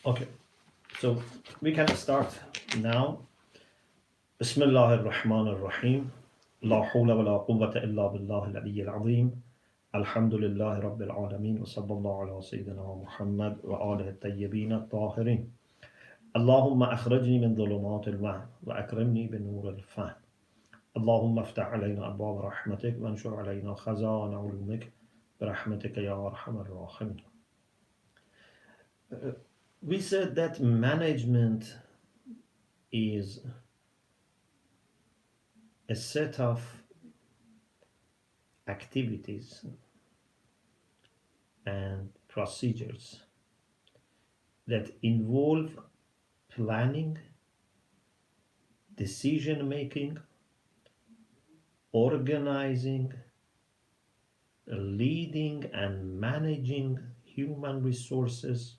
Okay, so we can start now. Bismillah ar-Rahman ar-Rahim. La hawla wa la quwwata illa billah al-ali al-azim. Alhamdulillah rabbil alameen. Wa sallallahu ala sayyidina Muhammad wa alihi at-tayyibin at-tahirin. Allahumma akhrajni min dhulumat al-wahm wa akrimni bin nur al-fahm. اللهم افتح علينا أبواب رحمتك وانشر علينا خزائن علومك برحمتك يا أرحم الراحمين. We said that management is a set of activities and procedures that involve planning, decision making, organizing, leading and managing human resources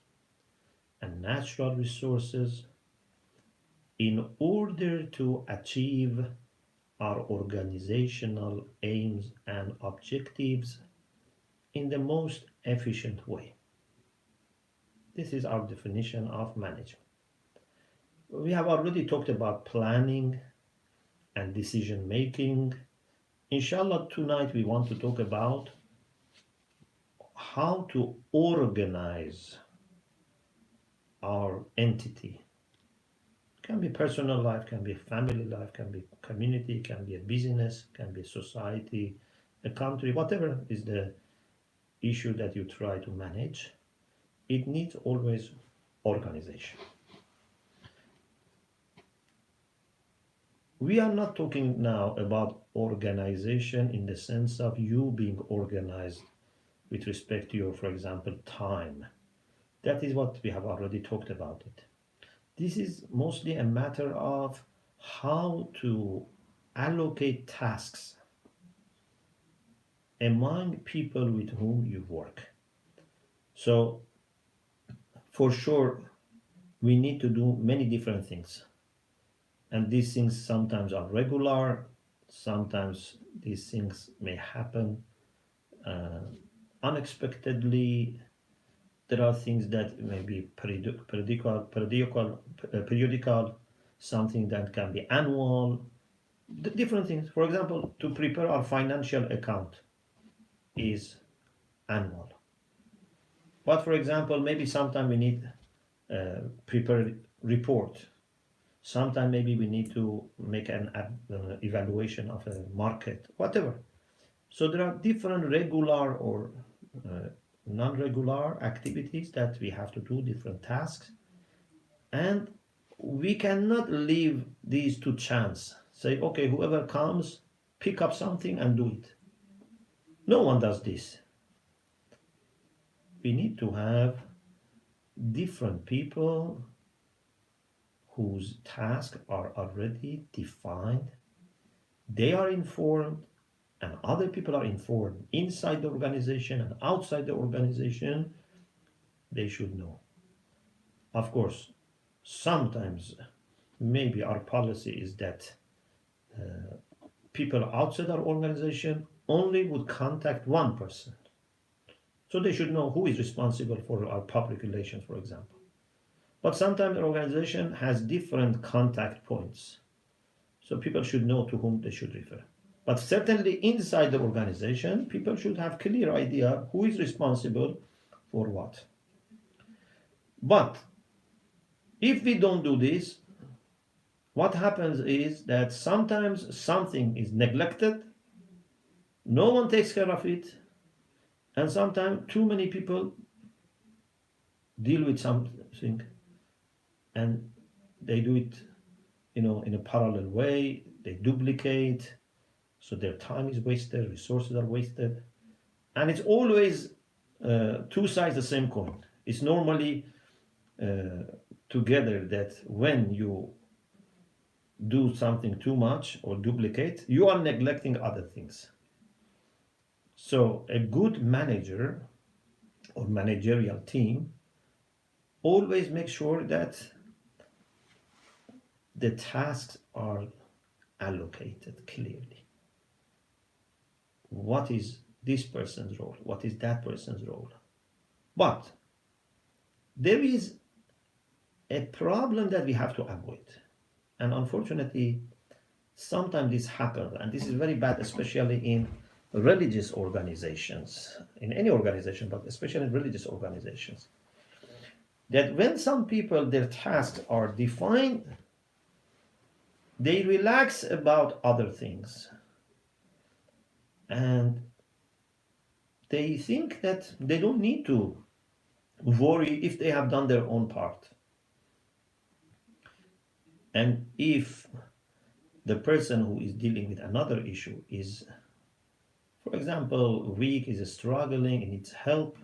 and natural resources in order to achieve our organizational aims and objectives in the most efficient way. This is our definition of management. We have already talked about planning and decision making. Inshallah, tonight we want to talk about how to organize our entity. Can be personal life, can be family life, can be community, can be a business, can be a society, a country, whatever is the issue that you try to manage. It needs always organization. We are not talking now about organization in the sense of you being organized with respect to your, for example, time. That is what we have already talked about it. This is mostly a matter of how to allocate tasks among people with whom you work. So, for sure, we need to do many different things. And these things sometimes are regular, sometimes these things may happen unexpectedly. There are things that may be periodical, something that can be annual, different things. For example, to prepare our financial account is annual. But for example, maybe sometime we need prepare report. Sometime maybe we need to make an evaluation of a market, whatever. So there are different regular or non-regular activities that we have to do, different tasks, and we cannot leave these to chance. Say, okay, whoever comes, pick up something and do it. No one does this. We need to have different people whose tasks are already defined. They are informed, and other people are informed inside the organization and outside the organization. They should know. Of course, sometimes maybe our policy is that people outside our organization only would contact one person. So they should know who is responsible for our public relations, for example. But sometimes the organization has different contact points. So people should know to whom they should refer. But certainly inside the organization, people should have clear idea who is responsible for what. But if we don't do this, what happens is that sometimes something is neglected, no one takes care of it, and sometimes too many people deal with something and they do it, in a parallel way, they duplicate, so their time is wasted, resources are wasted, and it's always two sides the same coin. It's normally together that when you do something too much or duplicate, you are neglecting other things. So a good manager or managerial team always make sure that the tasks are allocated clearly. What is this person's role? What is that person's role? But there is a problem that we have to avoid. And unfortunately, sometimes this happens, and this is very bad, especially in religious organizations, in any organization, but especially in religious organizations. That when some people, their tasks are defined, they relax about other things. And they think that they don't need to worry if they have done their own part. And if the person who is dealing with another issue is, for example, weak, is struggling, and needs help,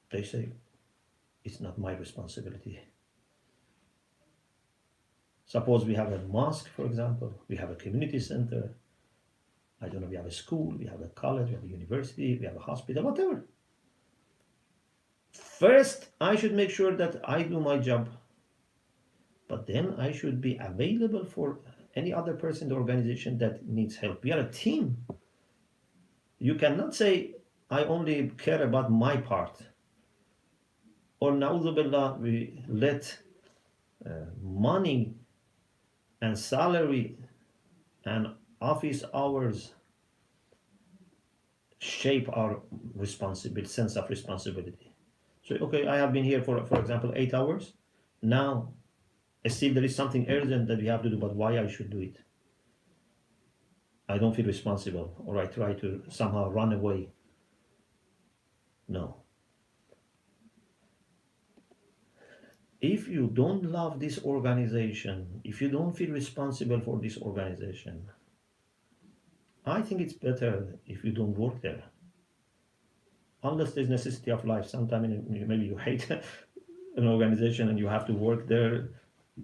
they say, it's not my responsibility. Suppose we have a mosque, for example, we have a community center, I don't know, we have a school, we have a college, we have a university, we have a hospital, whatever. First, I should make sure that I do my job, but then I should be available for any other person in the organization that needs help. We are a team. You cannot say, I only care about my part. Or na'udhu billah, we let money and salary and office hours shape our responsibility, sense of responsibility. So, okay, I have been here for example, 8 hours. Now, still there is something urgent that we have to do, but why I should do it? I don't feel responsible, or I try to somehow run away. No. If you don't love this organization, if you don't feel responsible for this organization, I think it's better if you don't work there. Unless there's necessity of life. Sometimes maybe you hate an organization and you have to work there,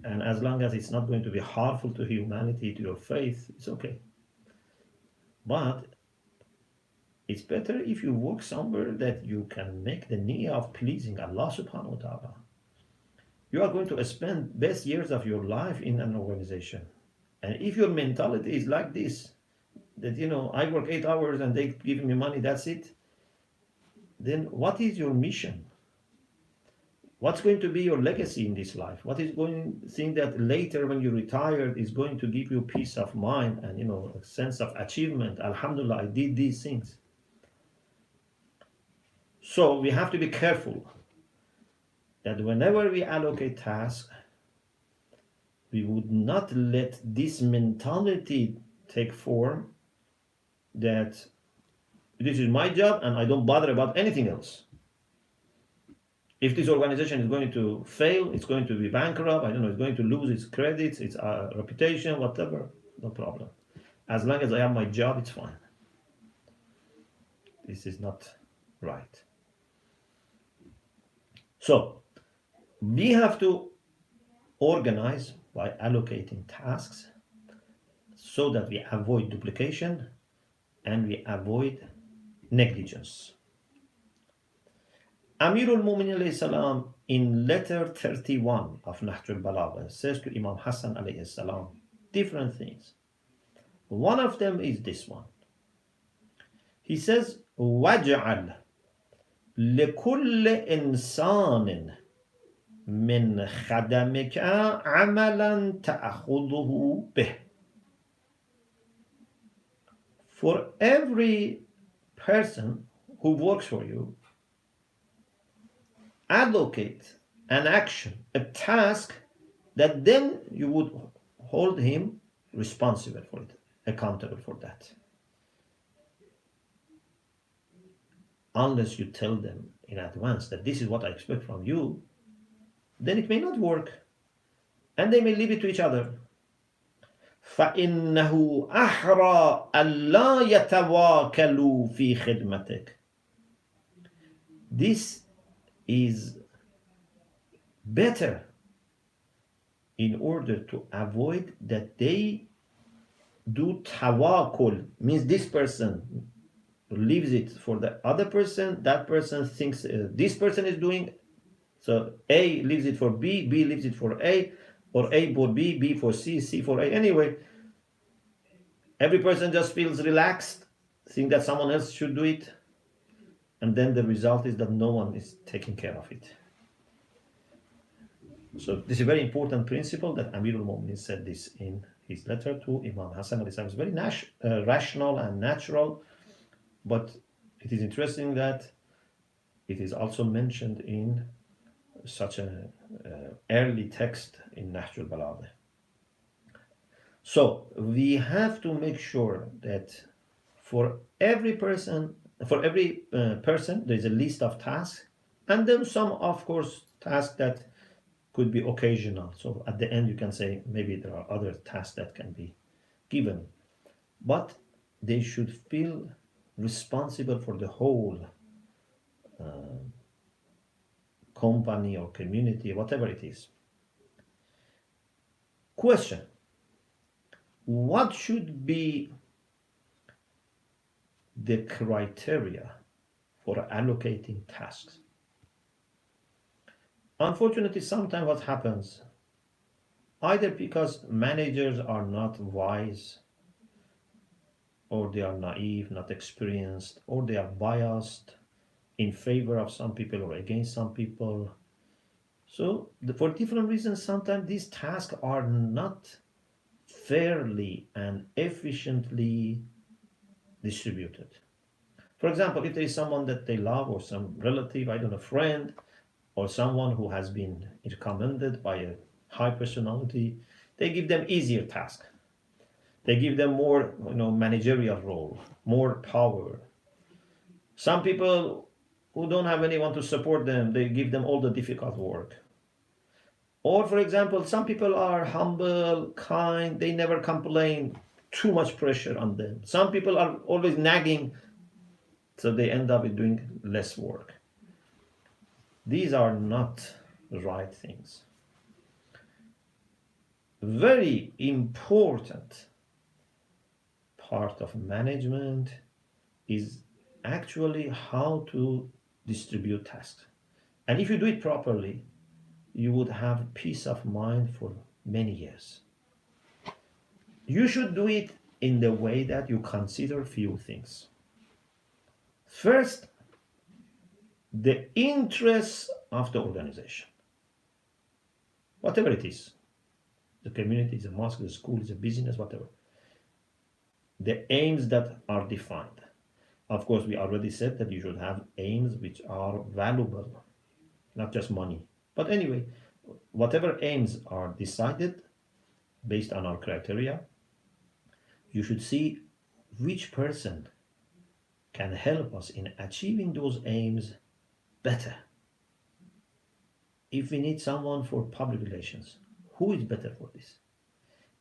and as long as it's not going to be harmful to humanity, to your faith, it's okay. But it's better if you work somewhere that you can make the niyyah of pleasing Allah subhanahu wa ta'ala. You are going to spend best years of your life in an organization. And if your mentality is like this, that, I work 8 hours and they give me money, that's it, then what is your mission? What's going to be your legacy in this life? What is going to think that later when you retire is going to give you peace of mind and, a sense of achievement? Alhamdulillah, I did these things. So we have to be careful that whenever we allocate tasks, we would not let this mentality take form that this is my job and I don't bother about anything else. If this organization is going to fail, it's going to be bankrupt, I don't know, it's going to lose its credits, its reputation, whatever, no problem. As long as I have my job, it's fine. This is not right. So, we have to organize by allocating tasks so that we avoid duplication and we avoid negligence. Amirul Mu'minin alayhi salam in letter 31 of Nahjul Balagha says to Imam Hassan alayhi salam different things. One of them is this one. He says, وَاجْعَلْ لِكُلِّ إِنسَانٍ مِّنْ خَدَمِكَ عَمَلًا تَأْخُذُهُ بِهِ. For every person who works for you, allocate an action, a task that then you would hold him responsible for it, accountable for that. Unless you tell them in advance that this is what I expect from you, then it may not work. And they may leave it to each other. فَإِنَّهُ أَحْرَى أَلَّا يَتَوَاكَلُوا فِي خِدْمَتِكَ. This is better in order to avoid that they do tawakul, means this person leaves it for the other person, that person thinks this person is doing, so A leaves it for B, B leaves it for A, or A for B, B for C, C for A. Anyway, every person just feels relaxed, think that someone else should do it, and then the result is that no one is taking care of it. So this is a very important principle that Amir al-Mu'minin said this in his letter to Imam Hassan al-Islam. It's very rational and natural, but it is interesting that it is also mentioned in such an early text in Nahj al-Balagha. So we have to make sure that for every person, there is a list of tasks, and then some, of course, tasks that could be occasional. So at the end, you can say maybe there are other tasks that can be given, but they should feel responsible for the whole company or community, whatever it is. Question: what should be the criteria for allocating tasks? Unfortunately, sometimes what happens, either because managers are not wise, or they are naive, not experienced, or they are biased in favor of some people or against some people. So, for different reasons, sometimes these tasks are not fairly and efficiently distributed. For example, if there is someone that they love, or some relative, I don't know, friend, or someone who has been recommended by a high personality, they give them easier task. They give them more, managerial role, more power. Some people who don't have anyone to support them, they give them all the difficult work. Or, for example, some people are humble, kind, they never complain, too much pressure on them. Some people are always nagging, so they end up with doing less work. These are not the right things. Very important part of management is actually how to distribute tasks. And if you do it properly, you would have peace of mind for many years. You should do it in the way that you consider few things. First, the interests of the organization, whatever it is, the community, is a mosque, the school, is a business, whatever. The aims that are defined. Of course, we already said that you should have aims which are valuable, not just money. But anyway, whatever aims are decided based on our criteria, you should see which person can help us in achieving those aims better. If we need someone for public relations, who is better for this?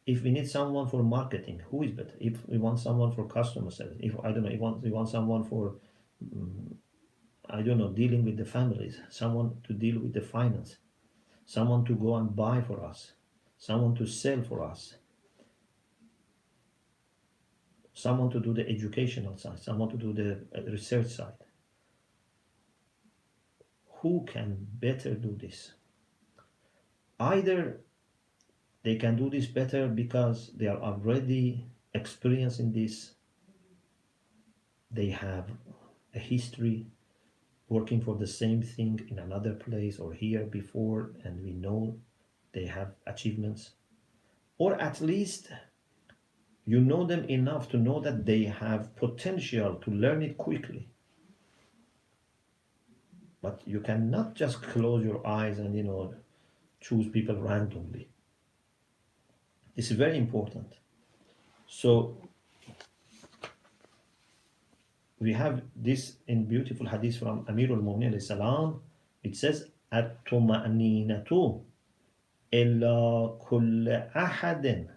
If we need someone for marketing, who is better? If we want someone for customer service, if I don't know, we want someone for I don't know, dealing with the families, someone to deal with the finance, someone to go and buy for us, someone to sell for us, someone to do the educational side, someone to do the research side. Who can better do this? Either they can do this better because they are already experienced in this, they have a history working for the same thing in another place or here before, and we know they have achievements, or at least you know them enough to know that they have potential to learn it quickly. But you cannot just close your eyes and choose people randomly. This is very important. So we have this in beautiful hadith from Amir al-Mu'minin salam. It says, "At-tuma'ninatu ila kull ahadin,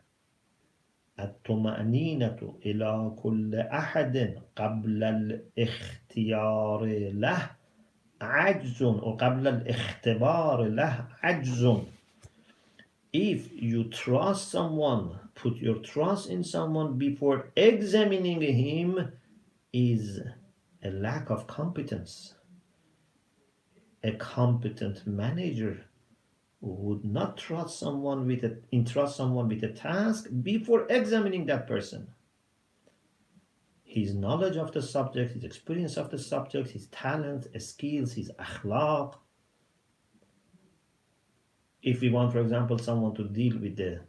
at-tuma'ninatu ila kull ahadin qabla al-ikhtiyar lah ajzun, or qabla al-ikhtibar lah ajzun." If you trust someone, put your trust in someone before examining him, is a lack of competence. A competent manager would not trust someone entrust someone with a task before examining that person. His knowledge of the subject, his experience of the subject, his talent, his skills, his akhlaq, If we want, for example, someone to deal with the,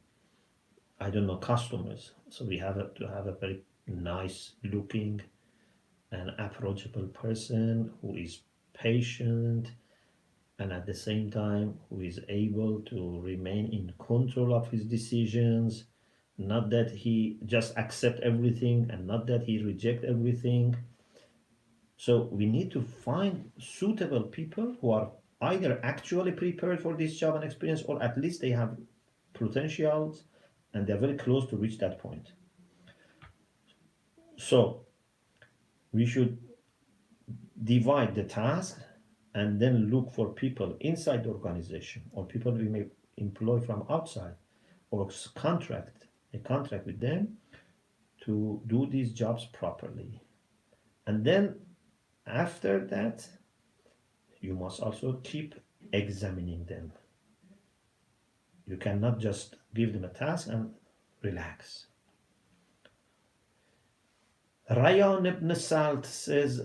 I don't know, customers, so we have to have a very nice looking and approachable person who is patient and at the same time who is able to remain in control of his decisions, not that he just accept everything and not that he reject everything. So we need to find suitable people who are either actually prepared for this job and experience, or at least they have potentials and they're very close to reach that point. So we should divide the task and then look for people inside the organization or people we may employ from outside or a contract with them to do these jobs properly. And then after that, you must also keep examining them. You cannot just give them a task and relax. Rayan ibn Salt says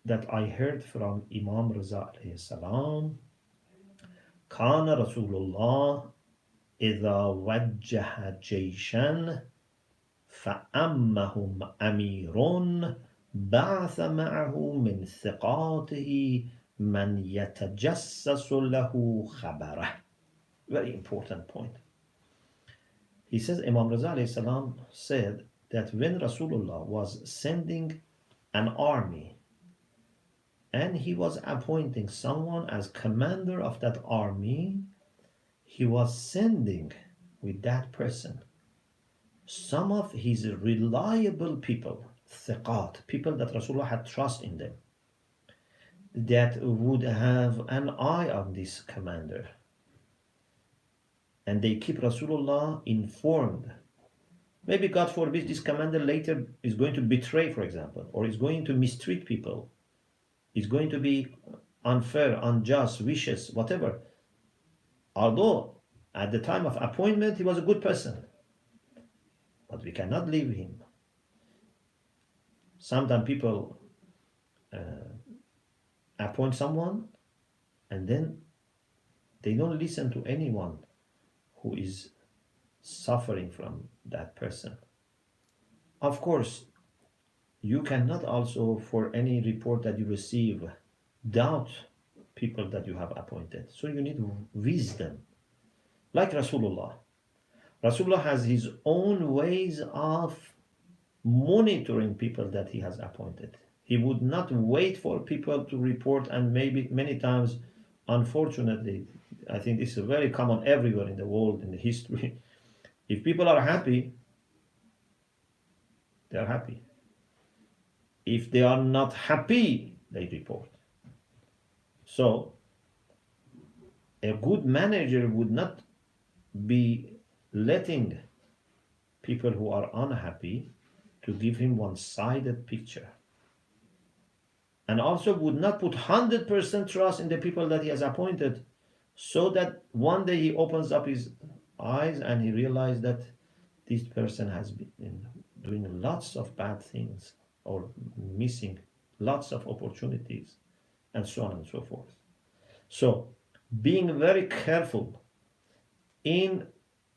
that I heard from Imam Raza alayhi salam, كان رسول الله إذا وجه جيشا فأمهم أمير بعث معه من ثقاته من يتجسس له خبره. Very important point. He says Imam Raza alayhi salam said that when Rasulullah was sending an army and he was appointing someone as commander of that army, he was sending with that person some of his reliable people, thiqat, people that Rasulullah had trust in them, that would have an eye on this commander. And they keep Rasulullah informed. Maybe, God forbid, this commander later is going to betray, for example, or is going to mistreat people, is going to be unfair, unjust, vicious, whatever. Although at the time of appointment he was a good person, but we cannot leave him. Sometimes people appoint someone and then they don't listen to anyone who is suffering from that person. Of course, you cannot also, for any report that you receive, doubt people that you have appointed. So you need wisdom. Like Rasulullah. Rasulullah has his own ways of monitoring people that he has appointed. He would not wait for people to report, and maybe many times, unfortunately, I think this is very common everywhere in the world, in the history. If people are happy, they are happy. If they are not happy, they report. So, a good manager would not be letting people who are unhappy to give him one-sided picture. And also would not put 100% trust in the people that he has appointed, so that one day he opens up his eyes and he realizes that this person has been doing lots of bad things or missing lots of opportunities and so on and so forth. So being very careful in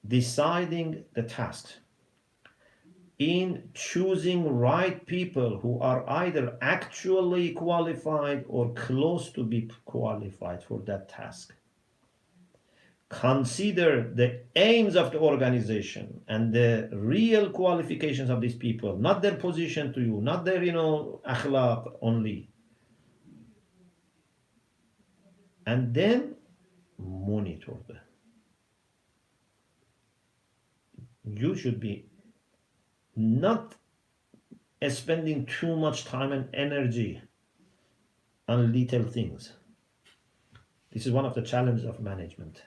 deciding the tasks, in choosing right people who are either actually qualified or close to be qualified for that task. Consider the aims of the organization and the real qualifications of these people, not their position to you, not their, akhlaq only. And then monitor them. You should be not spending too much time and energy on little things. This is one of the challenges of management.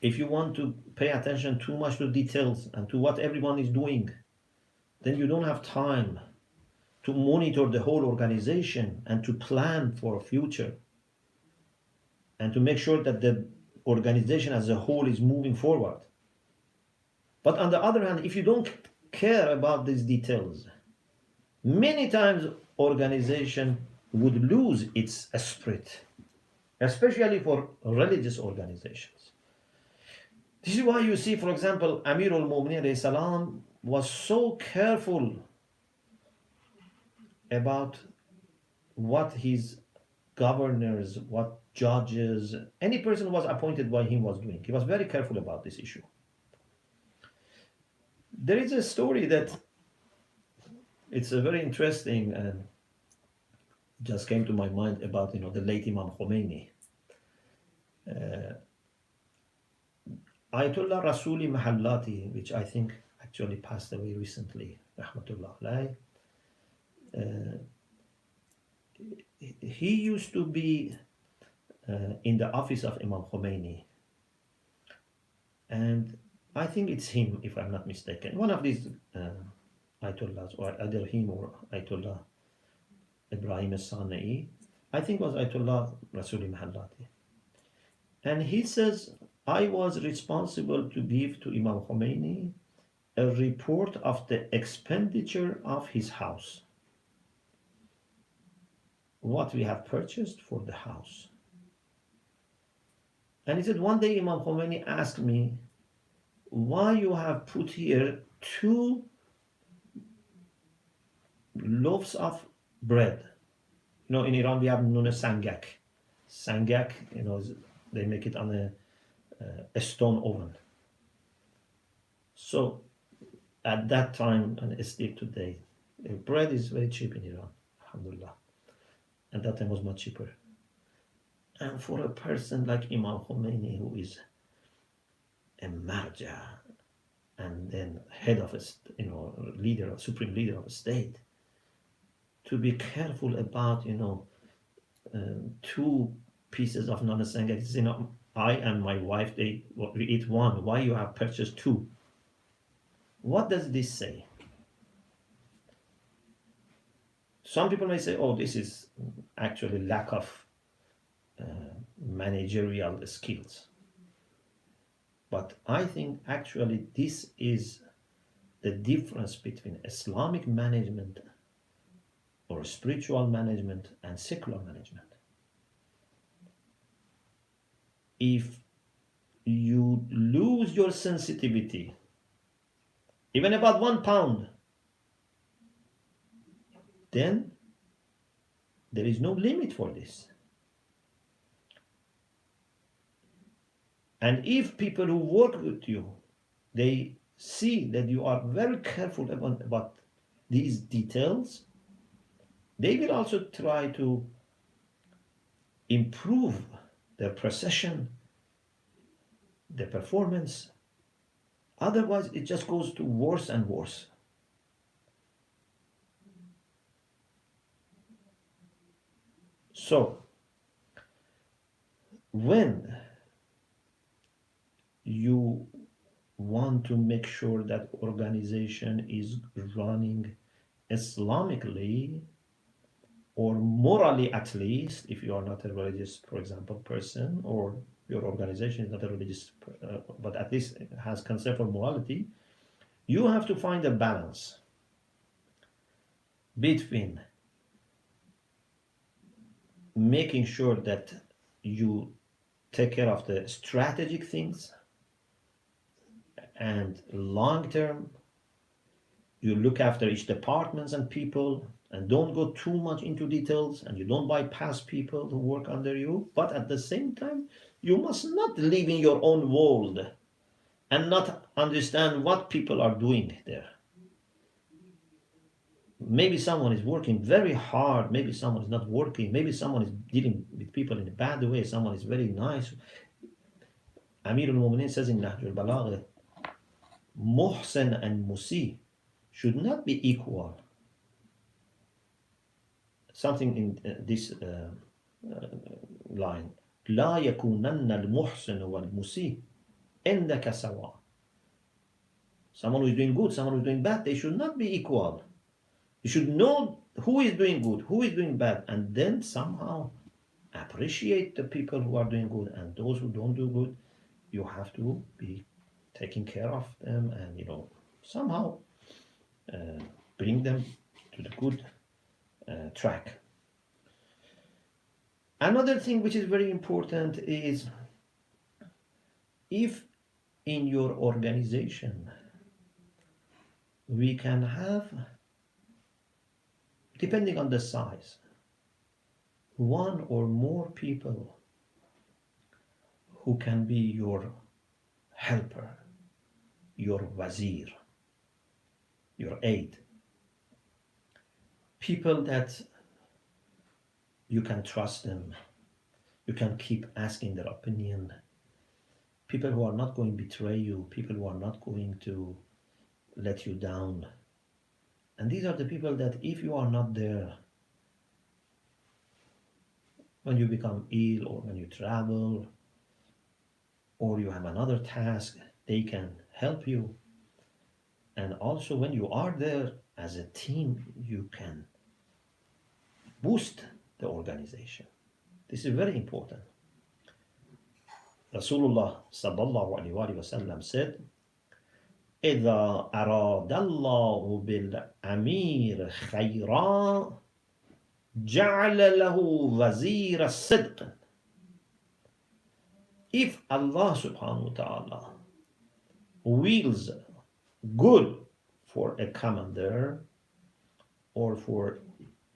If you want to pay attention too much to details and to what everyone is doing, then you don't have time to monitor the whole organization and to plan for a future and to make sure that the organization as a whole is moving forward. But on the other hand, if you don't care about these details, many times organization would lose its spirit. especially for religious organizations. This is why you see, for example, Amir al-Mu'minin salam was so careful about what his governors, what judges, any person who was appointed by him was doing. He was very careful about this issue. There is a story that it's a very interesting and just came to my mind about the late Imam Khomeini. Ayatollah Rasuli Mahallati, which I think actually passed away recently, rahmatullah alayh, he used to be in the office of Imam Khomeini, and I think it's him, if I'm not mistaken, one of these Ayatollahs, or either him or Ayatollah Ibrahim al-Sana'i, I think was Ayatollah Rasuli Mahallati. And he says, I was responsible to give to Imam Khomeini a report of the expenditure of his house, what we have purchased for the house. And he said, one day Imam Khomeini asked me, why you have put here 2 loaves of bread. In Iran we have nune sangak. Sangak, they make it on a stone oven. So at that time, and still today, bread is very cheap in Iran, alhamdulillah. And that time was much cheaper. And for a person like Imam Khomeini, who is a marja, and then head of a, supreme leader of a state, to be careful about, 2 pieces of non-sangak. I and my wife, we eat 1. Why you have purchased 2? What does this say? Some people may say, oh, this is actually lack of managerial skills. But I think actually this is the difference between Islamic management or spiritual management and secular management. If you lose your sensitivity, even about 1 pound, then there is no limit for this. And if people who work with you, they see that you are very careful about these details, they will also try to improve their precision, their performance. Otherwise, it just goes to worse and worse. So, when you want to make sure that organization is running Islamically, or morally at least, if you are not a religious, for example, person, or your organization is not a religious, but at least it has concept for morality, you have to find a balance between making sure that you take care of the strategic things, and long term you look after each departments and people, and don't go too much into details, and you don't bypass people who work under you. But at the same time, you must not live in your own world and not understand what people are doing there. Maybe someone is working very hard, maybe someone is not working, maybe someone is dealing with people in a bad way, someone is very nice. Amir al-Mu'minin says in Nahj al-Balagha, Muhsin and Musi should not be equal. Something in this line, لا يكونن المحسن والمسيء عندك سواء. Someone who is doing good, someone who is doing bad, they should not be equal. You should know who is doing good, who is doing bad, and then somehow appreciate the people who are doing good, and those who don't do good, you have to be taking care of them, and somehow bring them to the good track. Another thing which is very important is if in your organization we can have, depending on the size, one or more people who can be your helper, your wazir, your aide, people that you can trust them, you can keep asking their opinion, people who are not going to betray you, people who are not going to let you down. And these are the people that if you are not there, when you become ill or when you travel or you have another task, they can help you. And also when you are there as a team, you can boost the organization. This is very important. Rasulullah sallallahu alaihi wasallam said, إذا أراد الله بالأمير خيرا جعل له وزير الصدق. If Allah subhanahu wa ta'ala wills good for a commander or for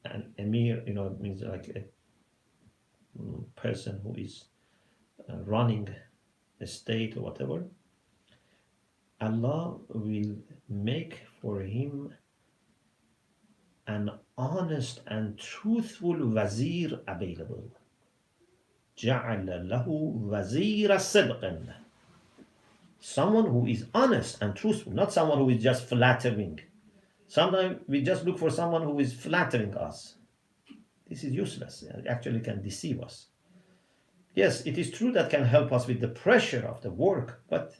an emir, it means like a person who is running a state or whatever, Allah will make for him an honest and truthful wazir available. جعل له وزير صدق. Someone who is honest and truthful, not someone who is just flattering. Sometimes we just look for someone who is flattering us. This is useless. It actually can deceive us. Yes, it is true that can help us with the pressure of the work, but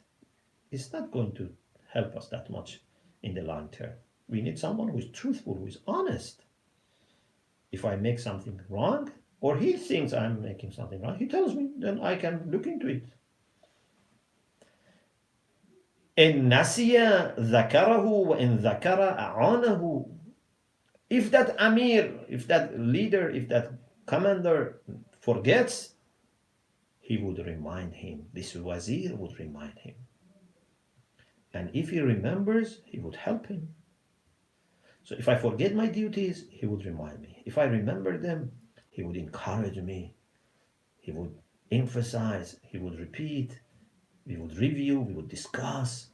it's not going to help us that much in the long term. We need someone who is truthful, who is honest. If I make something wrong, or he thinks I'm making something wrong, he tells me, then I can look into it. إن نسي ذكره وإن ذكر أعانه. If that Amir, if that leader, if that commander forgets, he would remind him. This wazir would remind him. And if he remembers, he would help him. So if I forget my duties, he would remind me. If I remember them, he would encourage me. He would emphasize, he would repeat, we would review, we would discuss.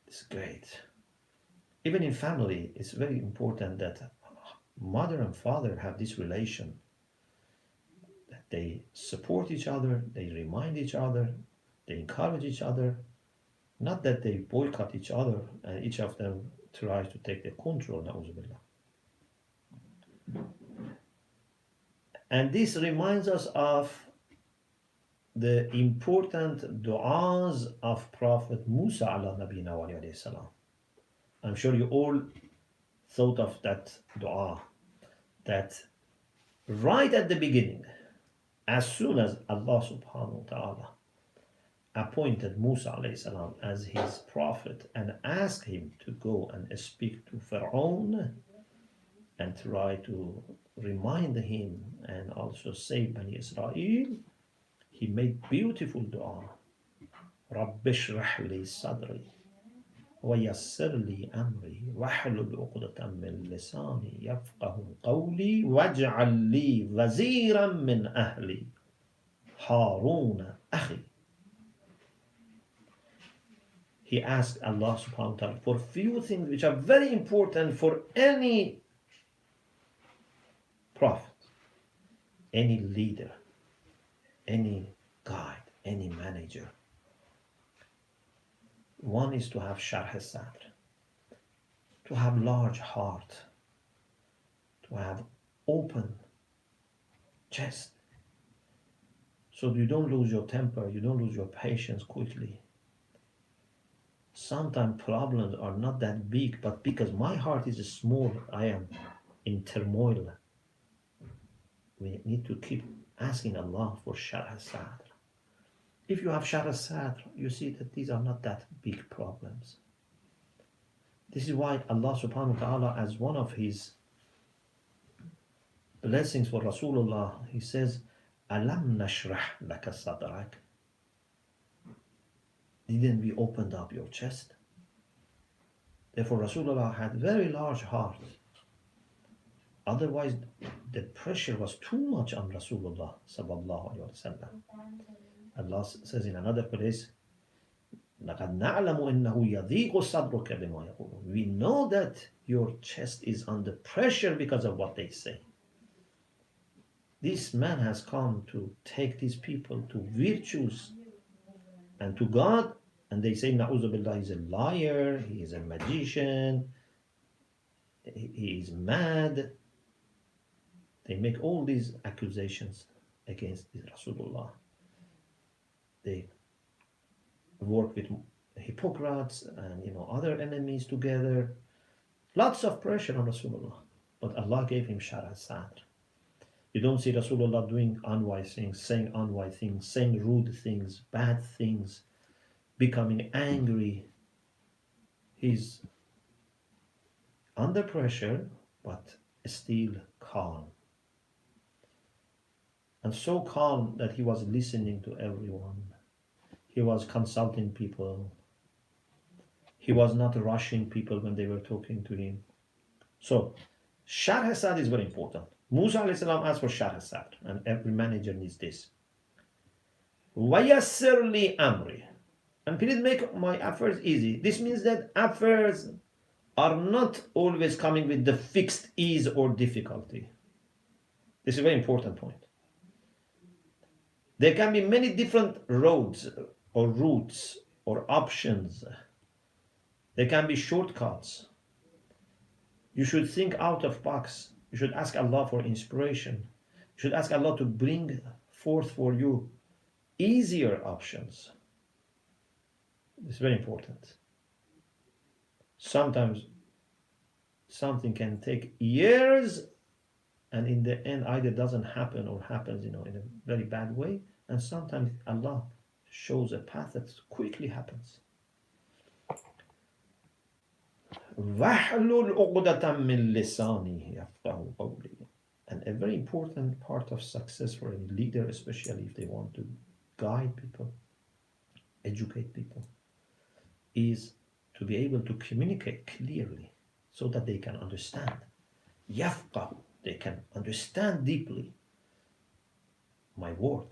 It's great. Even in family, it's very important that mother and father have this relation. That they support each other, they remind each other, they encourage each other. Not that they boycott each other and each of them tries to take the control, na'uzubillah. And this reminds us of the important du'as of Prophet Musa ala nabina wa alayhi salam. I'm sure you all thought of that du'a, that right at the beginning, as soon as Allah subhanahu wa ta'ala appointed Musa alayhi salam as his prophet and asked him to go and speak to Pharaoh and try to remind him and also save Bani Israel, he made beautiful dua. رَبِّ اشْرَحْ لِي صَدْرِي وَيَسِّرْ لِي أَمْرِي وَاحْلُلْ عُقْدَةً مِّن لِّسَانِي يَفْقَهُوا قَوْلِي وَاجْعَل لِّي وَزِيرًا مِّنْ أَهْلِي هَارُونَ أَخِي. He asked Allah subhanahu wa ta'ala for few things which are very important for any prophet, any leader, any guide, any manager. One is to have sharh sadr, to have large heart, to have open chest, so you don't lose your temper, you don't lose your patience quickly. Sometimes problems are not that big, but because my heart is small, I am in turmoil. We need to keep asking Allah for sharh sadr. If you have sharh sadr, you see that these are not that big problems. This is why Allah subhanahu wa ta'ala, as one of his blessings for Rasulullah, he says, Alam nashrah laka sadrak. Didn't we open up your chest? Therefore, Rasulullah had very large heart. Otherwise, the pressure was too much on Rasulullah sallallahu alaihi wasallam. Allah says in another place, لَقَدْ نَعْلَمُ إِنَّهُ يَضِيقُ صَدْرُكَ بِمَا يَقُولُونَ. We know that your chest is under pressure because of what they say. This man has come to take these people to virtues and to God, and they say, Na'udhu billah, he's a liar, he is a magician, he is mad. They make all these accusations against Rasulullah. They work with hypocrites and other enemies together. Lots of pressure on Rasulullah. But Allah gave him Shara Sadr. You don't see Rasulullah doing unwise things, saying unwise things, saying rude things, bad things, becoming angry. He's under pressure, but still calm. And so calm that he was listening to everyone. He was consulting people. He was not rushing people when they were talking to him. So, Sharh Sadr is very important. Musa alayhi salam asked for Sharh Sadr, and every manager needs this. وَيَسِّرْ لِي أَمْرِي. And please make my affairs easy. This means that affairs are not always coming with the fixed ease or difficulty. This is a very important point. There can be many different roads or routes or options. There can be shortcuts. You should think out of box. You should ask Allah for inspiration. You should ask Allah to bring forth for you easier options. It's very important. Sometimes something can take years, and in the end either doesn't happen or happens in a very bad way, and sometimes Allah shows a path that quickly happens. وَاحْلُلْ عُقْدَةً مِّن لِسَانِي يَفْقَهُ قَوْلِي. And a very important part of success for a leader, especially if they want to guide people, educate people, is to be able to communicate clearly so that they can understand. يَفْقَهُ. They can understand deeply my word.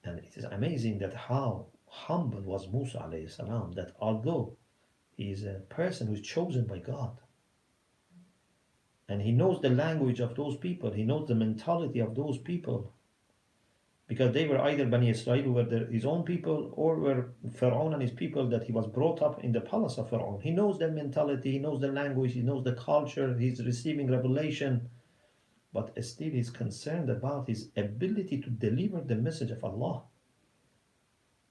And it is amazing that how humble was Musa alayhi salam, that although he is a person who is chosen by God, and he knows the language of those people, he knows the mentality of those people, because they were either Bani Israel, who were his own people, or were Pharaoh and his people that he was brought up in the palace of Pharaoh. He knows their mentality, he knows the language, he knows the culture, he's receiving revelation, but still he's concerned about his ability to deliver the message of Allah.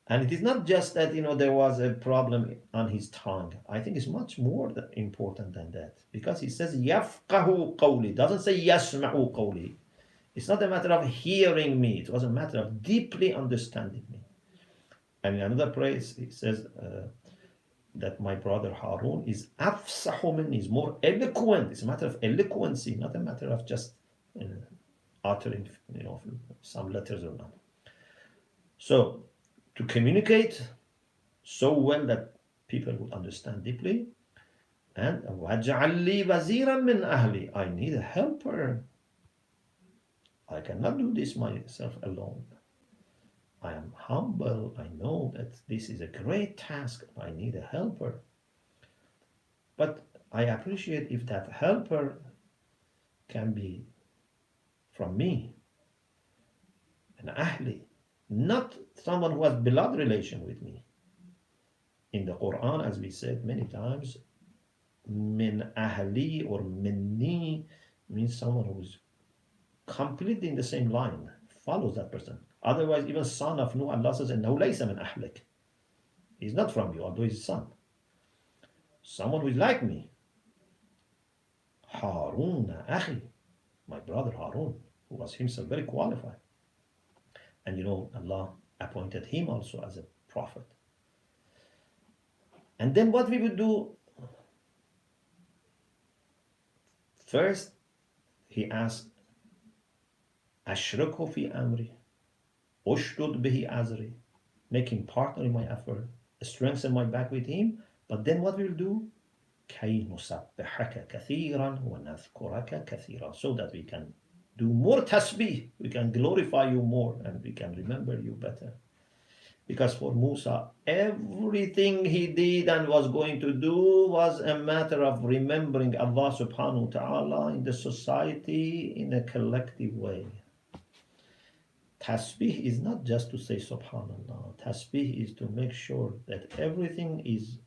And it is not just that there was a problem on his tongue. I think it's much more important than that, because he says يَفْقَهُ قَوْلِي, doesn't say يَسْمَعُ قَوْلِي. It's not a matter of hearing me, it was a matter of deeply understanding me. And in another place he says that my brother Harun is أَفْصَحُ مِنِّي, is more eloquent. It's a matter of eloquency, not a matter of just uttering some letters or not. So to communicate so well that people would understand deeply, and وَاجْعَلْ لِي وَزِيرًا مِّنْ أَهْلِي, I need a helper. I cannot do this myself alone. I am humble. I know that this is a great task. I need a helper. But I appreciate if that helper can be from me, an ahli, not someone who has blood relation with me. In the Quran, as we said many times, min ahli or minni means someone who is completely in the same line, follows that person. Otherwise, even son of Nuh, Allah says, إِنَّهُ لَيْسَ مِنْ أَهْلِكَ. He's not from you, although he's son. Someone who is like me. Harun akhi, my brother Harun, who was himself very qualified. And Allah appointed him also as a prophet. And then what we would do, first, he asked, Ashrikhu fi amri, ushdud bihi azri, make him partner in my effort, strengthen my back with him. But then what we'll do? كَيْ نُسَبِّحَكَ كَثِيرًا وَنَذْكُرَكَ كَثِيرًا, so that we can do more tasbih, we can glorify you more, and we can remember you better. Because for Musa, everything he did and was going to do was a matter of remembering Allah subhanahu wa ta'ala in the society in a collective way. Tasbih is not just to say subhanallah. Tasbih is to make sure that everything is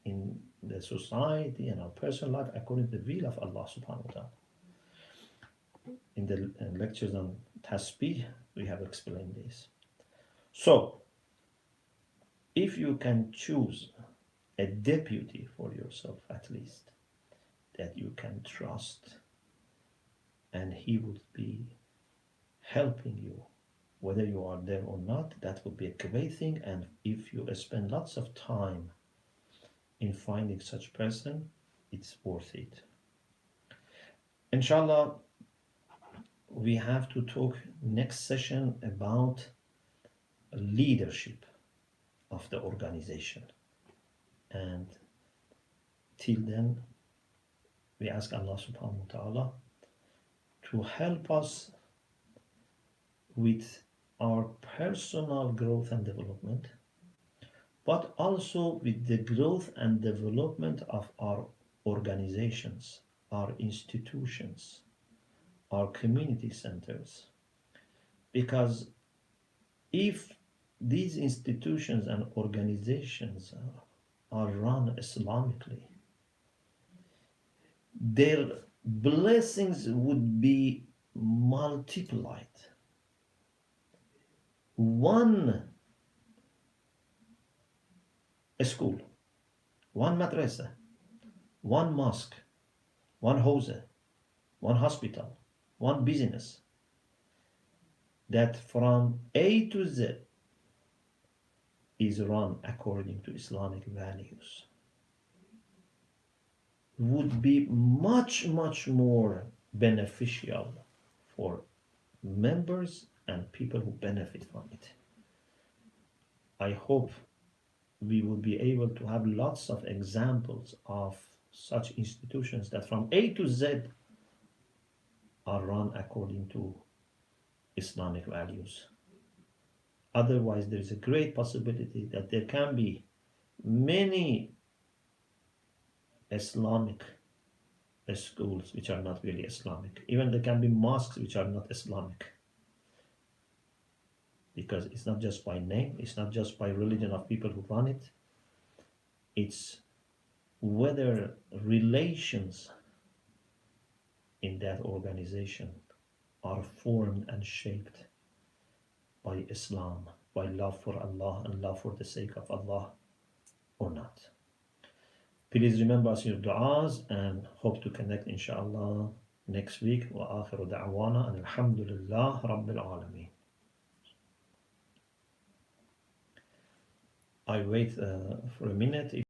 in the society and our personal life according to the will of Allah subhanahu wa ta'ala. In the lectures on tasbih, we have explained this. So, if you can choose a deputy for yourself at least, that you can trust, and he would be helping you, whether you are there or not, that would be a great thing. And if you spend lots of time in finding such person, it's worth it. Inshallah, we have to talk next session about leadership of the organization. And till then, we ask Allah subhanahu wa ta'ala to help us with our personal growth and development, but also with the growth and development of our organizations, our institutions, our community centers. Because if these institutions and organizations are run Islamically, their blessings would be multiplied. One school, one madrasa, one mosque, one hawza, one hospital, one business, that from A to Z is run according to Islamic values, would be much, much more beneficial for members and people who benefit from it. I hope we will be able to have lots of examples of such institutions that from A to Z are run according to Islamic values. Otherwise, there is a great possibility that there can be many Islamic schools which are not really Islamic. Even there can be mosques which are not Islamic. Because it's not just by name, it's not just by religion of people who run it. It's whether relations in that organization are formed and shaped by Islam, by love for Allah and love for the sake of Allah or not. Please remember us in your du'as and hope to connect inshallah next week. Wa akhiru da'wana and alhamdulillah rabbil alameen. I wait for a minute.